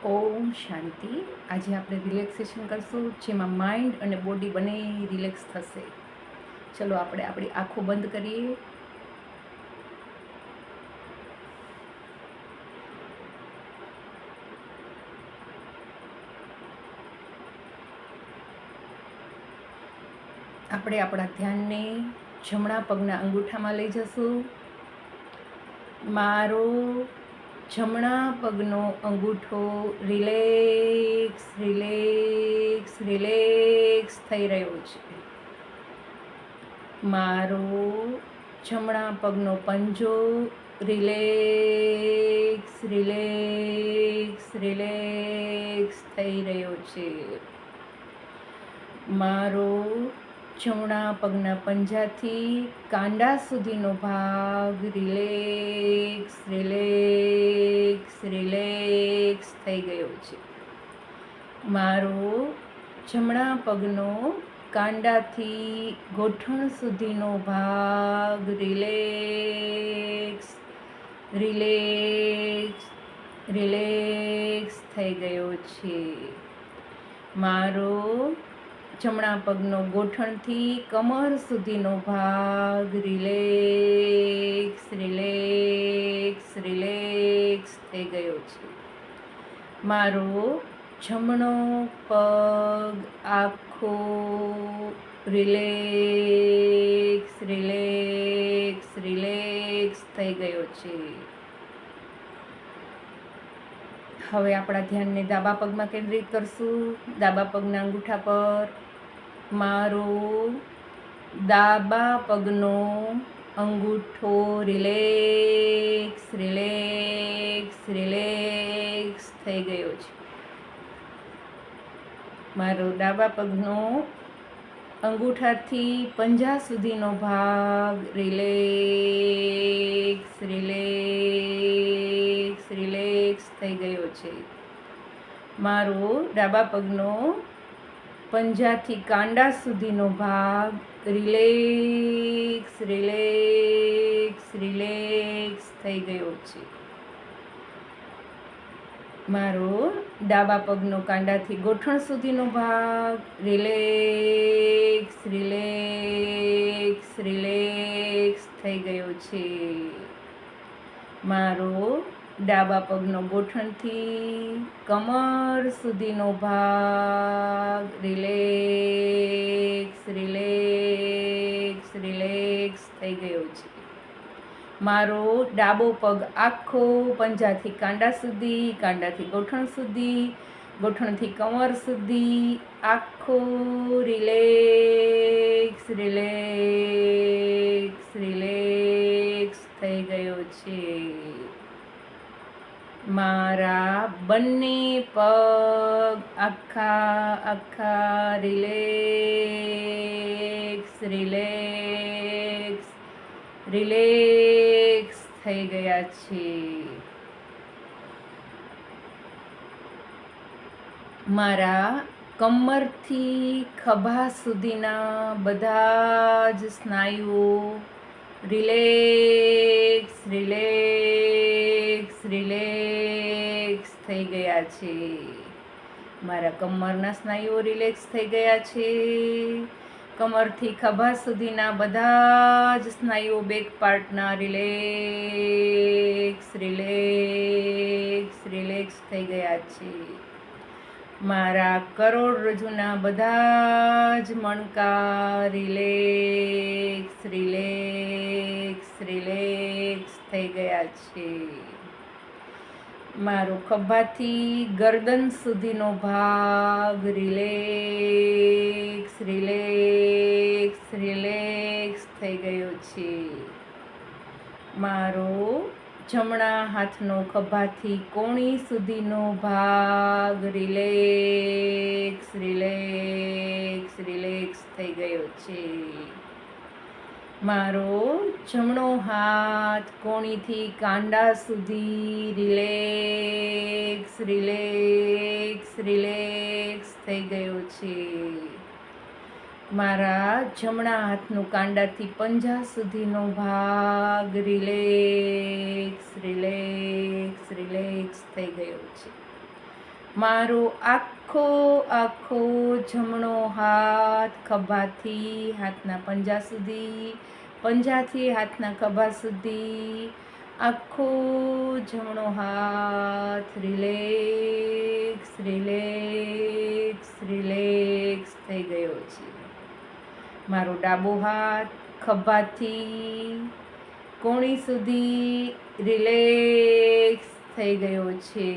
ઓમ શાંતિ. આજે આપણે રિલેક્સેશન કરશું, જેમાં માઇન્ડ અને બોડી બંને રિલેક્સ થશે. ચલો આપણે આપણી આંખો બંધ કરીએ. આપણે આપણા ધ્યાનને જમણા પગના અંગૂઠામાં લઈ જશું. મારો જમણા પગનો અંગૂઠો રિલેક્સ રિલેક્સ રિલેક્સ થઈ રહ્યો છે. મારો જમણા પગનો પંજો રિલેક્સ રિલેક્સ રિલેક્સ થઈ રહ્યો છે. મારો જમણા પગના પંજાથી કાંડા સુધીનો ભાગ રિલેક્સ રિલેક્સ રિલેક્સ થઈ ગયો છે. મારો જમણા પગનો કાંડાથી ગોઠણ સુધીનો ભાગ રિલેક્સ રિલેક્સ રિલેક્સ થઈ ગયો છે. મારો જમણા પગનો ગોઠણથી કમર સુધીનો ભાગ રિલેક્સ રિલેક્સ રિલેક્સ થઈ ગયો છે. મારો જમણો પગ આખો રિલેક્સ રિલેક્સ રિલેક્સ થઈ ગયો છે. હવે આપણા ધ્યાનને ડાબા પગમાં કેન્દ્રિત કરશું. ડાબા પગના અંગૂઠા પર મારો ડાબા પગનો અંગૂઠો રિલેક્સ રિલેક્સ રિલેક્સ થઈ ગયો છે. મારો ડાબા પગનો અંગૂઠાથી પંજા સુધીનો ભાગ રિલેક્સ રિલેક્સ રિલેક્સ થઈ ગયો છે. મારો ડાબા પગનો પંજાથી કાંડા સુધીનો ભાગ રિલેક્સ રિલેક્સ રિલેક્સ થઈ ગયો છે. મારો ડાબા પગનો કાંડાથી ગોઠણ સુધીનો ભાગ રિલેક્સ રિલેક્સ રિલેક્સ થઈ ગયો છે. મારો ડાબા પગનો ગોઠણથી કમર સુધીનો ભાગ રિલેક્સ રિલેક્સ રિલેક્સ થઈ ગયો છે. મારો ડાબો પગ આખો પંજાથી કાંડા સુધી, કાંડાથી ગોઠણ સુધી, ગોઠણથી કમર સુધી આખો રિલેક્સ રિલેક્સ રિલેક્સ થઈ ગયો છે. મારા બંને પગ આખા રિલેક્સ રિલેક્સ રિલેક્સ થઈ ગયા છે. મારા કમરથી ખભા સુધીના બધા જ સ્નાયુઓ રિલેક્સ રિલેક્સ રિલેક્સ થઈ ગયા છે. મારા કમરના સ્નાયુઓ રિલેક્સ થઈ ગયા છે. કમરથી ખભા સુધીના બધા જ સ્નાયુઓ બેક પાર્ટના રિલેક્સ રિલેક્સ રિલેક્સ થઈ ગયા છે. મારા કરોડરજ્જુના બધા જ મણકા રિલેક્સ રિલેક્સ રિલેક્સ થઈ ગયા છે. મારો ખભાથી ગરદન સુધીનો ભાગ રિલેક્સ રિલેક્સ રિલેક્સ થઈ ગયો છે. મારો જમણા હાથનો ખભાથી કોણી સુધીનો ભાગ રિલેક્સ રિલેક્સ રિલેક્સ થઈ ગયો છે. મારો જમણો હાથ કોણીથી કાંડા સુધી રિલેક્સ રિલેક્સ રિલેક્સ થઈ ગયો છે. મારા જમણા હાથનું કાંડાથી પંજા સુધીનો ભાગ રિલેક્સ રિલેક્સ રિલેક્સ થઈ ગયો છે. મારો આખો આખો જમણો હાથ ખભાથી હાથના પંજા સુધી, પંજાથી હાથના ખભા સુધી આખો જમણો હાથ રિલેક્સ રિલેક્સ રિલેક્સ થઈ ગયો છે. મારો ડાબો હાથ ખભાથી કોણી સુધી રિલેક્સ થઈ ગયો છે.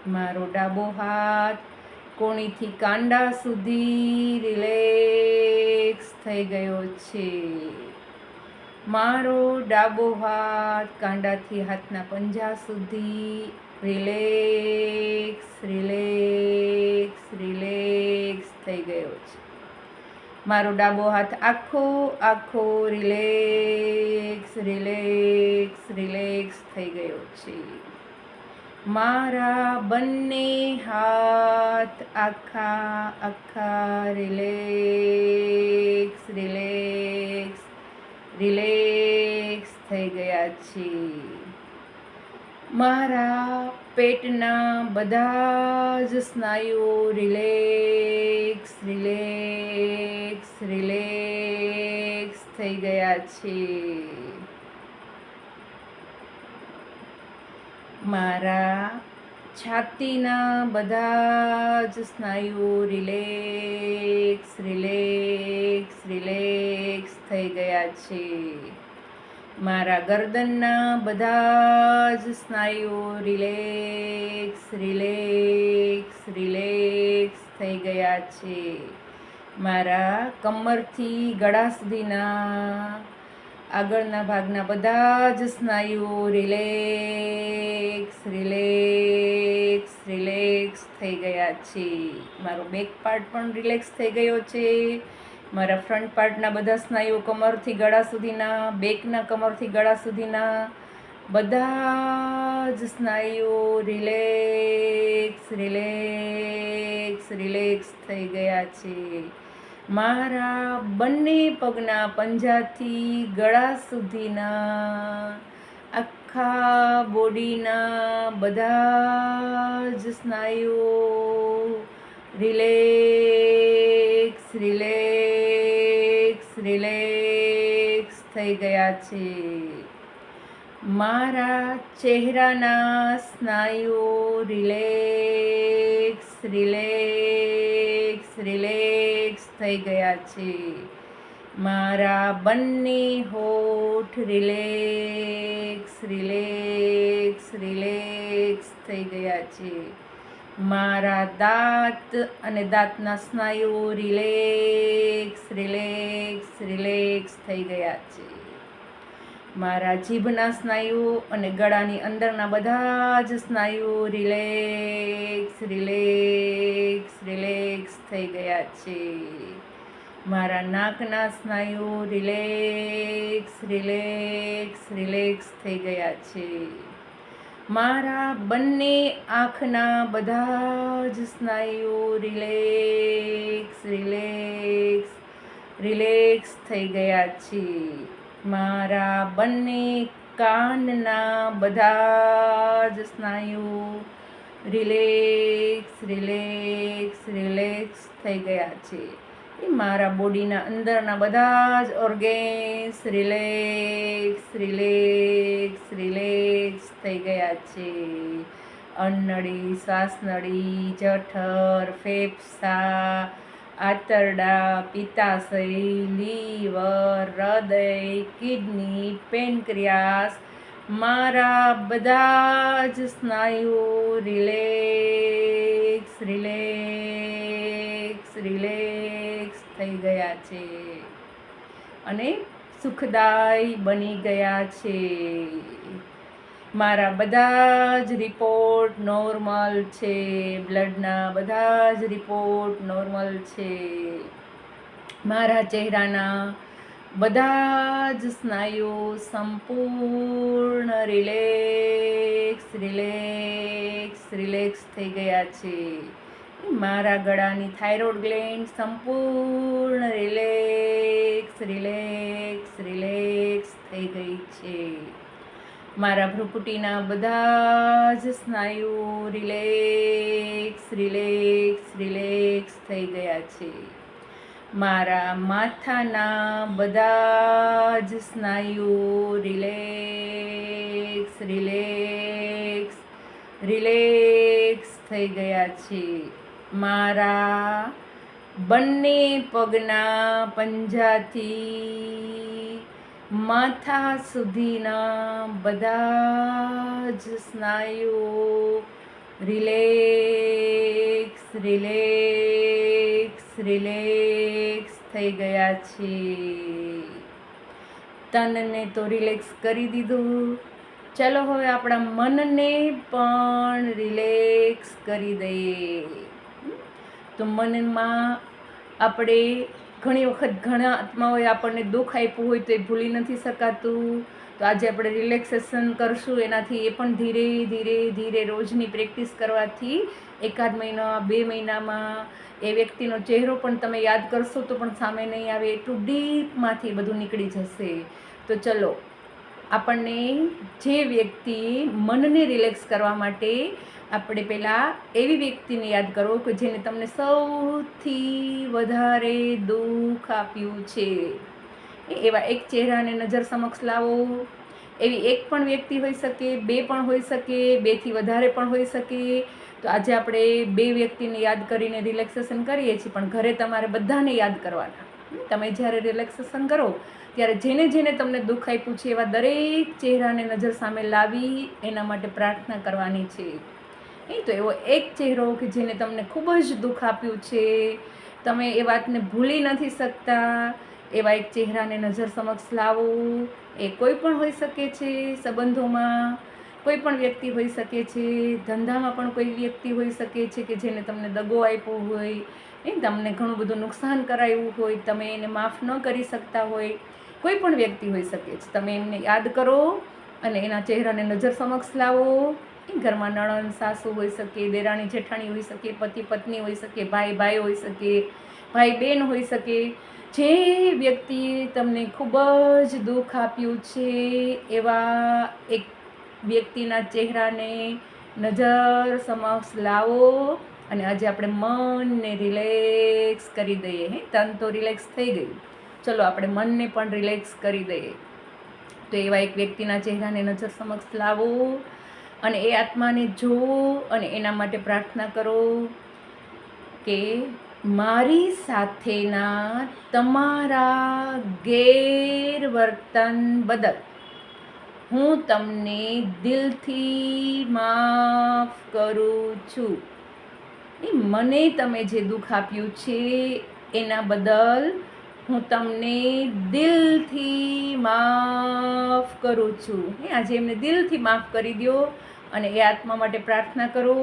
મારો ડાબો હાથ કોણીથી કાંડા સુધી રિલેક્સ થઈ ગયો છે. મારો ડાબો હાથ કાંડાથી હાથના પંજા સુધી રિલેક્સ રિલેક્સ રિલેક્સ થઈ ગયો છે. મારો ડાબો હાથ આખો આખો રિલેક્સ રિલેક્સ રિલેક્સ થઈ ગયો છે. મારા બંને હાથ આખા આખા રિલેક્સ રિલેક્સ રિલેક્સ થઈ ગયા છે. મારા પેટના બધા જ સ્નાયુઓ રિલેક્સ રિલેક્સ રિલેક્સ થઈ ગયા છે. મારા છાતીના બધા જ સ્નાયુઓ રિલેક્સ રિલેક્સ રિલેક્સ થઈ ગયા છે. મારા ગરદનના બધા જ સ્નાયુઓ રિલેક્સ રિલેક્સ રિલેક્સ થઈ ગયા છે. મારા કમરથી ગળા સુધીના આગળના ભાગના બધા જ સ્નાયુઓ રિલેક્સ રિલેક્સ રિલેક્સ થઈ ગયા છે. મારો બેક પાર્ટ પણ રિલેક્સ થઈ ગયો છે. મારા ફ્રન્ટ પાર્ટના બધા સ્નાયુઓ કમરથી ગળા સુધીના, બેકના કમરથી ગળા સુધીના બધા જ સ્નાયુઓ રિલેક્સ રિલેક્સ રિલેક્સ થઈ ગયા છે. મારા બંને પગના પંજાથી ગળા સુધીના આખા બોડીના બધા જ સ્નાયુઓ રિલેક્સ રિલેક્સ રિલેક્સ થઈ ગયા છે. મારા ચહેરાના સ્નાયુઓ રિલેક્સ રિલેક્સ રિલેક્સ થઈ ગયા છે. મારા બંને હોઠ રિલેક્સ રિલેક્સ રિલેક્સ થઈ ગયા છે. મારા દાંત અને દાંતના સ્નાયુઓ રિલેક્સ રિલેક્સ રિલેક્સ થઈ ગયા છે. મારા જીભના સ્નાયુઓ અને ગળાની અંદરના બધા જ સ્નાયુઓ રિલેક્સ રિલેક્સ રિલેક્સ થઈ ગયા છે. મારા નાકના સ્નાયુઓ રિલેક્સ રિલેક્સ રિલેક્સ થઈ ગયા છે. મારા બંને આંખના બધા જ સ્નાયુઓ રિલેક્સ રિલેક્સ રિલેક્સ થઈ ગયા છે. મારા બંને કાનના બધા જ સ્નાયુઓ રિલેક્સ રિલેક્સ રિલેક્સ થઈ ગયા છે. મારા બોડીના અંદરના બધા જ ઓર્ગેન્સ રિલેક્સ રિલેક્સ રિલેક્સ થઈ ગયા છે. અન્નળી, શ્વાસનળી, જઠર, ફેફસા, આંતરડા, પિત્તાશય, લીવર, હૃદય, કિડની, પેનક્રિયાસ, મારા બધા જ સ્નાયુઓ રિલેક્સ રિલેક્સ રિલેક્સ થઈ ગયા છે અને સુખદાયી બની ગયા છે. મારા બધા જ રિપોર્ટ નોર્મલ છે. બ્લડના બધા જ રિપોર્ટ નોર્મલ છે. મારા ચહેરાના બધા જ સ્નાયુઓ સંપૂર્ણ રિલેક્સ રિલેક્સ રિલેક્સ થઈ ગયા છે. મારા ગળાની થાઇરોઇડ ગ્લેન્ડ સંપૂર્ણ રિલેક્સ રિલેક્સ રિલેક્સ થઈ ગઈ છે. મારા ભ્રુકુટીના બધા જ સ્નાયુ રિલેક્સ રિલેક્સ રિલેક્સ થઈ ગયા છે. મારા માથાના બધા જ સ્નાયુ રિલેક્સ રિલેક્સ રિલેક્સ થઈ ગયા છે. મારા બંને પગના પંજાથી માથા સુધીના બધા જ સ્નાયુ રિલેક્સ રિલેક્સ રિલેક્સ થઈ ગયા છે. તનને તો રિલેક્સ કરી દીધું. ચાલો હવે આપણા મનને પણ રિલેક્સ કરી દઈએ. તો મનમાં આપણે ઘણી વખત ઘણા આત્માઓએ આપણને દુઃખ આપ્યું હોય તો એ ભૂલી નથી શકાતું. તો આજે આપણે રિલેક્સેશન કરશું. એનાથી એ પણ ધીરે ધીરે ધીરે રોજની પ્રેક્ટિસ કરવાથી 1 મહિના 2 મહિનામાં એ વ્યક્તિનો ચહેરો પણ તમે યાદ કરશો તો પણ સામે નહીં આવે. એટલું ડીપમાંથી બધું નીકળી જશે. તો ચલો આપણને જે વ્યક્તિ મનને રિલેક્સ કરવા માટે આપણે પહેલાં એવી વ્યક્તિને યાદ કરો કે જેને તમને સૌથી વધારે દુઃખ આપ્યું છે. એવા એક ચહેરાને નજર સમક્ષ લાવો. એવી એક પણ વ્યક્તિ હોઈ શકે, 2 પણ હોઈ શકે, 2થી વધારે પણ હોઈ શકે. તો આજે આપણે 2 વ્યક્તિને યાદ કરીને રિલેક્સેશન કરીએ છીએ, પણ ઘરે તમારે બધાને યાદ કરવાના. તમે જ્યારે રિલેક્સેશન કરો ત્યારે જેને જેને તમને દુઃખ આપ્યું છે એવા દરેક ચહેરાને નજર સામે લાવી એના માટે પ્રાર્થના કરવાની છે. તો એવો એક ચહેરો કે જેને તમને ખૂબ જ દુઃખ આપ્યું છે, તમે એ વાતને ભૂલી નથી શકતા, એવા એક ચહેરાને નજર સમક્ષ લાવો. એ કોઈ પણ હોઈ શકે છે, સંબંધોમાં કોઈ પણ વ્યક્તિ હોઈ શકે છે, ધંધામાં પણ કોઈ વ્યક્તિ હોઈ શકે છે કે જેને તમને દગો આપ્યો હોય, તમને ઘણું બધું નુકસાન કરાવ્યું હોય, તમે એને માફ ન કરી શકતા હોય, કોઈ પણ વ્યક્તિ હોઈ શકે છે. તમે એમને યાદ કરો અને એના ચહેરાને નજર સમક્ષ લાવો. ઘરમાં નણંદ સાસુ હોઈ શકે, દેરાણી જેઠાણી હોઈ શકે, પતિ પત્ની હોઈ શકે, ભાઈ ભાઈ હોઈ શકે, ભાઈ બહેન હોઈ શકે. જે વ્યક્તિએ તમને ખૂબ જ દુઃખ આપ્યું છે એવા એક વ્યક્તિના ચહેરાને નજર સમક્ષ લાવો અને આજે આપણે મનને રિલેક્સ કરી દઈએ. તન તો રિલેક્સ થઈ ગયું. ચલો આપણે મનને પણ રિલેક્સ કરી દઈએ. તો એવા એક વ્યક્તિના ચહેરાને નજર સમક્ષ લાવો અને એ આત્માને જુઓ અને એના માટે પ્રાર્થના કરો કે મારી સાથેના તમારા ગેરવર્તન બદલ હું તમને દિલથી માફ કરું છું. મને તમે જે દુઃખ આપ્યું છે એના બદલ હું તમને દિલથી માફ કરું છું. આજે એમને દિલથી માફ કરી દો અને એ આત્મા માટે પ્રાર્થના કરો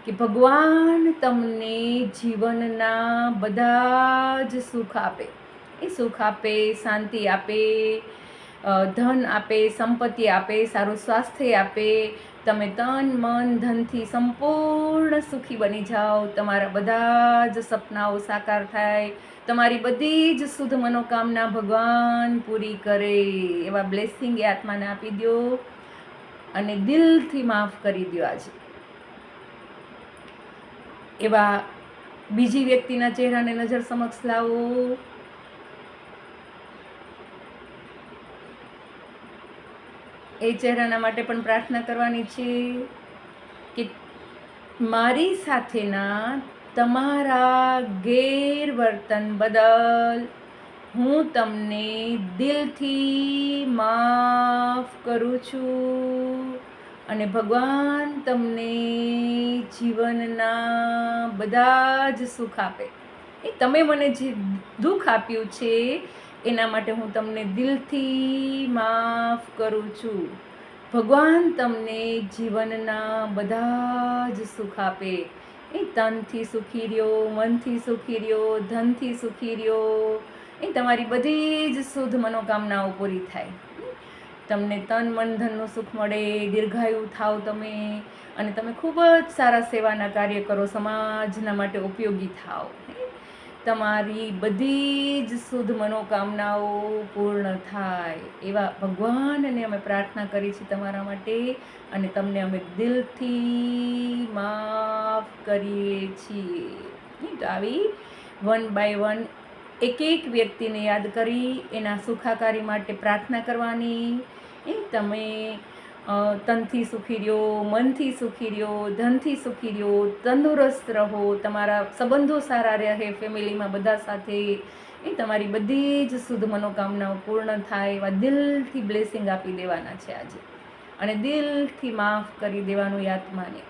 કે ભગવાન તમને જીવનના બધા જ સુખ આપે. એ સુખ આપે, શાંતિ આપે, ધન આપે, સંપત્તિ આપે, સારું સ્વાસ્થ્ય આપે. તમે તન મન ધનથી સંપૂર્ણ સુખી બની જાઓ. તમારા બધા જ સપનાઓ સાકાર થાય. તમારી બધી જ શુદ્ધ મનોકામના ભગવાન પૂરી કરે. એવા બ્લેસિંગ એ આત્માને આપી દો અને દિલથી માફ કરી દો. આજે એવા બીજી વ્યક્તિના ચહેરાને નજર સમક્ષ લાવો. એ ચહેરાના માટે પણ પ્રાર્થના કરવાની છે કે મારી સાથેના તમારા ગેરવર્તન બદલ હું તમને દિલથી માફ કરું છું અને ભગવાન તમને જીવનના બધા જ સુખ આપે. તમે મને જે દુઃખ આપ્યું છે એના માટે હું તમને દિલથી માફ કરું છું. ભગવાન તમને જીવનના બધા જ સુખ આપે. તનથી સુખી રહ્યો, મનથી સુખી રહ્યો, ધનથી સુખી રહ્યો. તમારી બધી જ શુદ્ધ મનોકામનાઓ પૂરી થાય. તમને તન મન ધનનું સુખ મળે, દીર્ઘાયુ થાવ તમે અને તમે ખૂબ જ સારા સેવાના કાર્ય કરો, સમાજના માટે ઉપયોગી થાવ. તમારી બધી જ શુદ્ધ મનોકામનાઓ પૂર્ણ થાય એવા ભગવાનને અમે પ્રાર્થના કરી છે તમારા માટે, અને તમને અમે દિલથી માફ કરીએ છીએ. તો આવી 1 by 1 એક એક વ્યક્તિને યાદ કરી એના સુખાકારી માટે પ્રાર્થના કરવાની. તમે તનથી સુખી રહ્યો, મનથી સુખી રહ્યો, ધનથી સુખી રહ્યો, તંદુરસ્ત રહો, તમારા સંબંધો સારા રહે ફેમિલીમાં બધા સાથે, તમારી બધી જ શુદ્ધ મનોકામનાઓ પૂર્ણ થાય એવા દિલથી બ્લેસિંગ આપી દેવાના છે આજે, અને દિલથી માફ કરી દેવાનું એ આત્માને.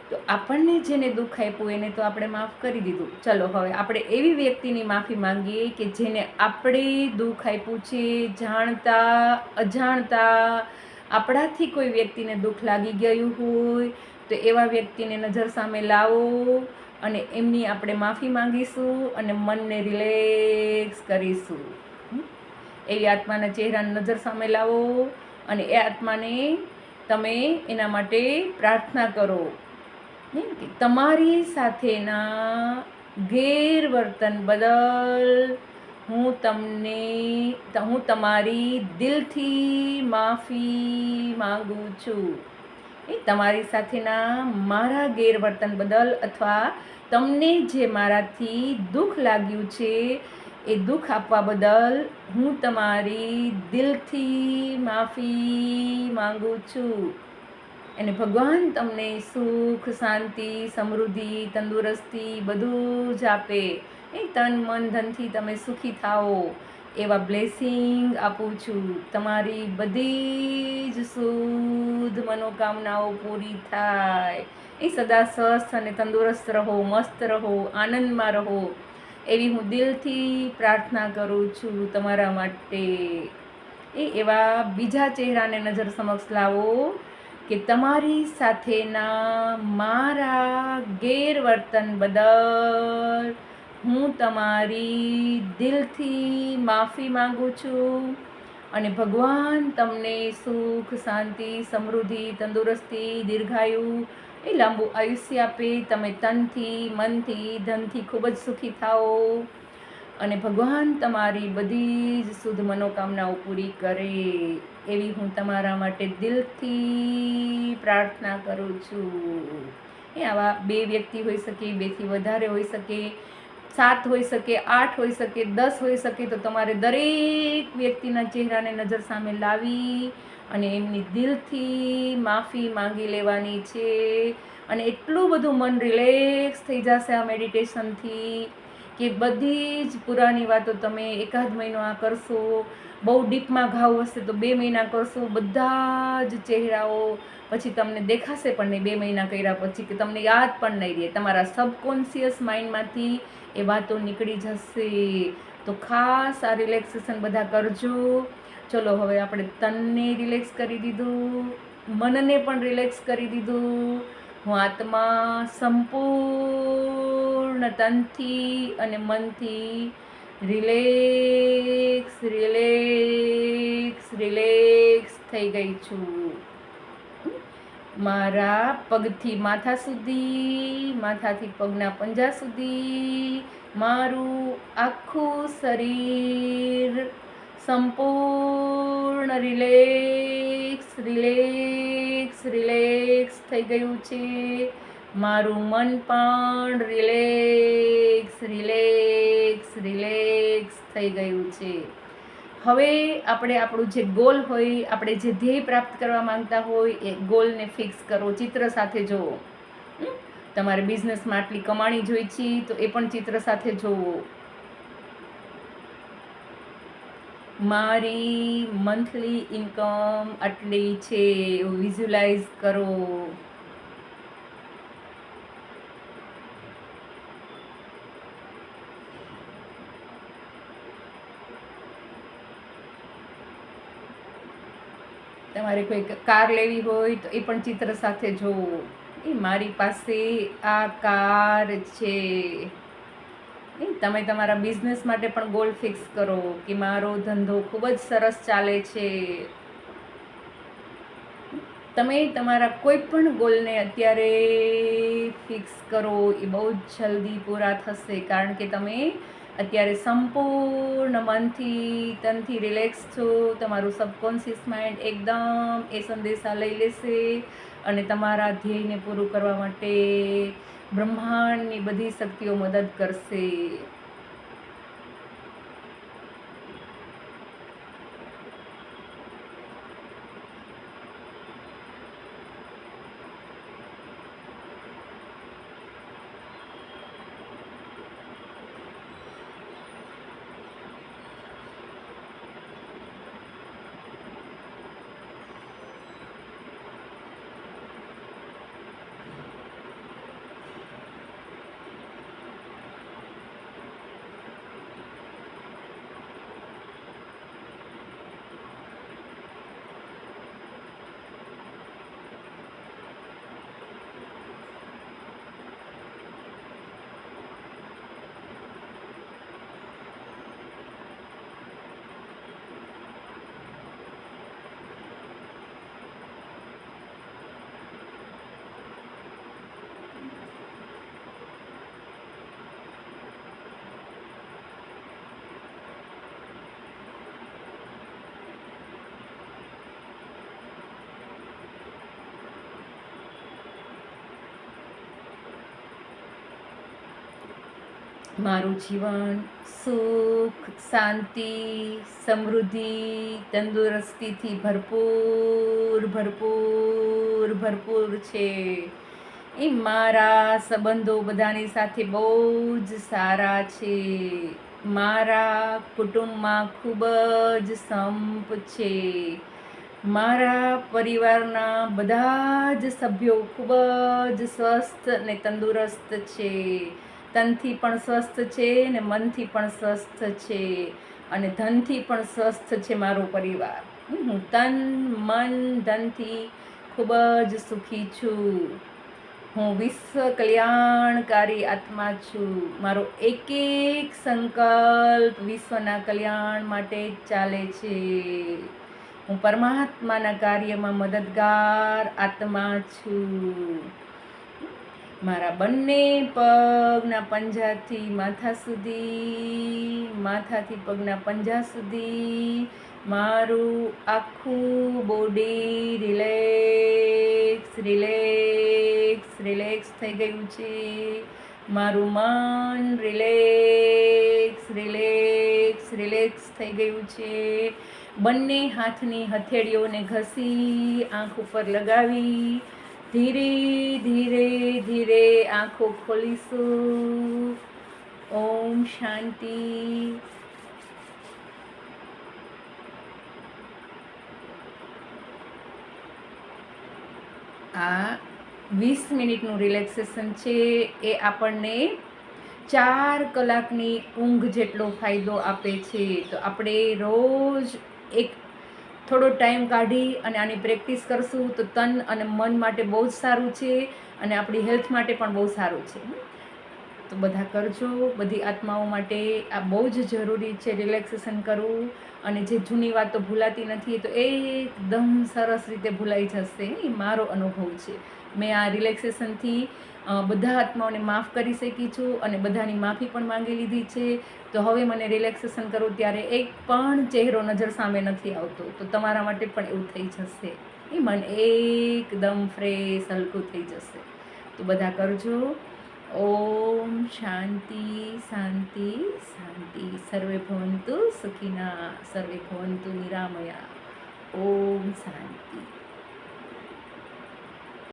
તો આપણને જેને દુઃખ આપ્યું એને તો આપણે માફ કરી દીધું. ચલો હવે આપણે એવી વ્યક્તિની માફી માંગીએ કે જેને આપણે દુઃખ આપ્યું છે, જાણતા અજાણતા આપણાથી કોઈ વ્યક્તિને દુઃખ લાગી ગયું હોય તો એવા વ્યક્તિને નજર સામે લાવો અને એમની આપણે માફી માંગીશું અને મનને રિલેક્સ કરીશું. એવી આત્માના ચહેરાને નજર સામે લાવો અને એ આત્માને તમે એના માટે પ્રાર્થના કરો કે તમારી સાથેના ગેરવર્તન બદલ હું તમારી દિલથી માફી માંગુ છું. તમારી સાથેના મારા ગેરવર્તન બદલ અથવા તમને જે મારાથી દુઃખ લાગ્યું છે એ દુઃખ આપવા બદલ હું તમારી દિલથી માફી માંગુ છું. અને ભગવાન તમને સુખ, શાંતિ, સમૃદ્ધિ, તંદુરસ્તી બધું જ આપે. તન મન ધનથી તમે સુખી થાઓ એવા બ્લેસિંગ આપું છું. તમારી બધી જ શુદ્ધ મનોકામનાઓ પૂરી થાય. સદા સ્વસ્થ અને તંદુરસ્ત રહો, મસ્ત રહો, આનંદમાં રહો એવી હું દિલથી પ્રાર્થના કરું છું તમારા માટે. એવા બીજા ચહેરાને નજર સમક્ષ લાવો કે તમારી સાથેના મારા ગેરવર્તન બદલ હું તમારી દિલથી માફી માંગુ છું, અને ભગવાન તમને સુખ, શાંતિ, સમૃદ્ધિ, તંદુરસ્તી, દીર્ઘાયુ લાંબુ આયુષ્ય આપે. તમે તનથી, મનથી, ધનથી ખૂબ જ સુખી થાઓ અને ભગવાન તમારી બધી જ શુદ્ધ મનોકામનાઓ પૂરી કરે એવી હું તમારા માટે દિલથી પ્રાર્થના કરું છું. આવા 2 વ્યક્તિ હોઈ શકે, 2 થી વધારે હોઈ શકે, 7 હોઈ શકે, 8 હોઈ શકે, 10 હોઈ શકે. તો તમારે દરેક વ્યક્તિના ચહેરાને નજર સામે લાવી અને એમની દિલથી માફી માંગી લેવાની છે. અને એટલું બધું મન રિલેક્સ થઈ જશે આ મેડિટેશનથી કે બધી જ પુરાની વાતો તમે 1 મહિનો આ કરશો. બહુ ડીપમાં ઘાવ હશે તો 2 મહિના કરશો. બધા જ ચહેરાઓ પછી તમને દેખાશે પણ નહીં 2 મહિના કર્યા પછી, કે તમને યાદ પણ નહીં રહે. તમારા સબકોન્શિયસ માઇન્ડમાંથી એ વાતો નીકળી જશે. તો ખાસ આ રિલેક્સેશન બધા કરજો. ચલો હવે આપણે તનને રિલેક્સ કરી દીધું, મનને પણ રિલેક્સ કરી દીધું. હું આત્મા સંપૂર્ણ તનથી અને મનથી રિલેક્સ રિલેક્સ રિલેક્સ થઈ ગઈ છું. મારા પગથી માથા સુધી, માથાથી પગના પંજા સુધી મારું આખું શરીર સંપૂર્ણ રિલેક્સ રિલેક્સ રિલેક્સ થઈ ગયું છે. મારું મન પણ રિલેક્સ રિલેક્સ રિલેક્સ થઈ ગયું છે. હવે આપણે આપણું જે ગોલ હોય, આપણે જે ધ્યેય પ્રાપ્ત કરવા માંગતા હોય એ ગોલને ફિક્સ કરો, ચિત્ર સાથે જુઓ. તમારે બિઝનેસમાં આટલી કમાણી જોઈ છે તો એ પણ ચિત્ર સાથે જુઓ. મારી મંથલી ઇન્કમ આટલી છે એવું વિઝ્યુલાઇઝ કરો. તમારે કોઈ કાર લેવી હોય તો એ પણ ચિત્ર સાથે જોવો. મારી પાસે આ કાર છે. તમે તમારા બિઝનેસ માટે પણ ગોલ ફિક્સ કરો કે મારો ધંધો ખૂબ જ સરસ ચાલે છે. તમે તમારા કોઈ પણ ગોલને અત્યારે ફિક્સ કરો, એ બહુ જ જલ્દી પૂરા થશે, કારણ કે તમે અત્યારે સંપૂર્ણ મનથી તનથી રિલેક્સ છો. તમારું સબકોન્શિયસ માઇન્ડ એકદમ એ સંદેશા લઈ લેશે અને તમારા ધ્યેયને પૂરું કરવા માટે બ્રહ્માંડની બધી શક્તિઓ મદદ કરશે. મારું જીવન સુખ, શાંતિ, સમૃદ્ધિ, તંદુરસ્તીથી ભરપૂર છે. એ મારા સંબંધો બધાની સાથે બહુ જ સારા છે. મારા કુટુંબમાં ખૂબ જ સંપ છે. મારા પરિવારના બધા જ સભ્યો ખૂબ જ સ્વસ્થ અને તંદુરસ્ત છે. તનથી પણ સ્વસ્થ છે ને મનથી પણ સ્વસ્થ છે અને ધનથી પણ સ્વસ્થ છે મારો પરિવાર. હું તન મન ધનથી ખૂબ જ સુખી છું. હું વિશ્વ કલ્યાણકારી આત્મા છું. મારો એક સંકલ્પ વિશ્વના કલ્યાણ માટે જ ચાલે છે. હું પરમાત્માના કાર્યમાં મદદગાર આત્મા છું. મારા બંને પગના પંજાથી માથાથી પગના પંજા સુધી મારું આખું બોડી રિલેક્સ થઈ ગયું છે. મારું મન રિલેક્સ થઈ ગયું છે. બંને હાથની હથેળીઓને ઘસી આંખ ઉપર લગાવી ધીરે આંખો ખોલીશું. ઓમ શાંતિ. આ 20 મિનિટનું રિલેક્સેશન છે. એ આપણને 4 કલાકની ઊંઘ જેટલો ફાયદો આપે છે. તો આપણે રોજ એક થોડો ટાઈમ કાઢી અને આની પ્રેક્ટિસ કરશું તો તન અને મન માટે બહુ જ સારું છે અને આપણી હેલ્થ માટે પણ બહુ સારું છે. તો બધા કરજો. બધી આત્માઓ માટે આ બહુ જ જરૂરી છે રિલેક્સેશન કરવું. અને જે જૂની વાતો ભૂલાતી નથી તો એકદમ સરસ રીતે ભૂલાઈ જશે. એ મારો અનુભવ છે. મેં આ રિલેક્સેશનથી બધા આત્માઓને માફ કરી શકી છું અને બધાની માફી પણ માંગી લીધી છે. તો હવે મને રિલેક્સેશન કરું ત્યારે એક પણ ચહેરો નજર સામે નથી આવતો. તો તમારા માટે પણ એવું થઈ જશે. એ મન એકદમ ફ્રેશ હલકું થઈ જશે. તો બધા કરજો. ઓમ શાંતિ શાંતિ શાંતિ. સર્વે ભવંતુ સુખિના, સર્વે ભવંતુ નિરામયા. ઓમ શાંતિ.